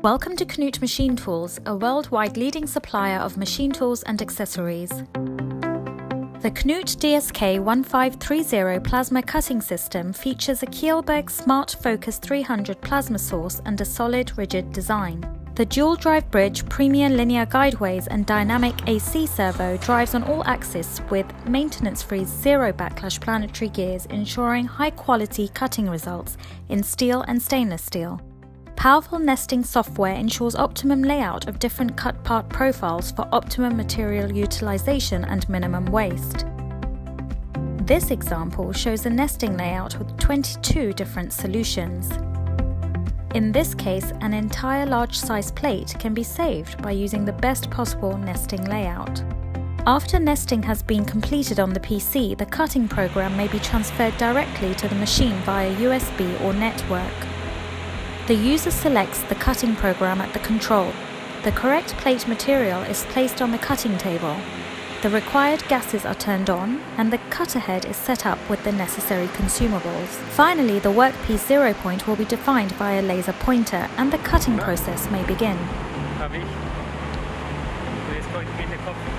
Welcome to KNUTH Machine Tools, a worldwide leading supplier of machine tools and accessories. The KNUTH DSK 1530 plasma cutting system features a Kjellberg Smart Focus 300 plasma source and a solid, rigid design. The dual-drive bridge, premier linear guideways and dynamic AC servo drives on all axes with maintenance-free zero backlash planetary gears, ensuring high-quality cutting results in steel and stainless steel. Powerful nesting software ensures optimum layout of different cut part profiles for optimum material utilization and minimum waste. This example shows a nesting layout with 22 different solutions. In this case, an entire large size plate can be saved by using the best possible nesting layout. After nesting has been completed on the PC, the cutting program may be transferred directly to the machine via USB or network. The user selects the cutting program at the control. The correct plate material is placed on the cutting table. The required gases are turned on and the cutter head is set up with the necessary consumables. Finally, the workpiece 0 point will be defined via laser pointer and the cutting process may begin. Habe ich. So, jetzt komme ich in den Kopf.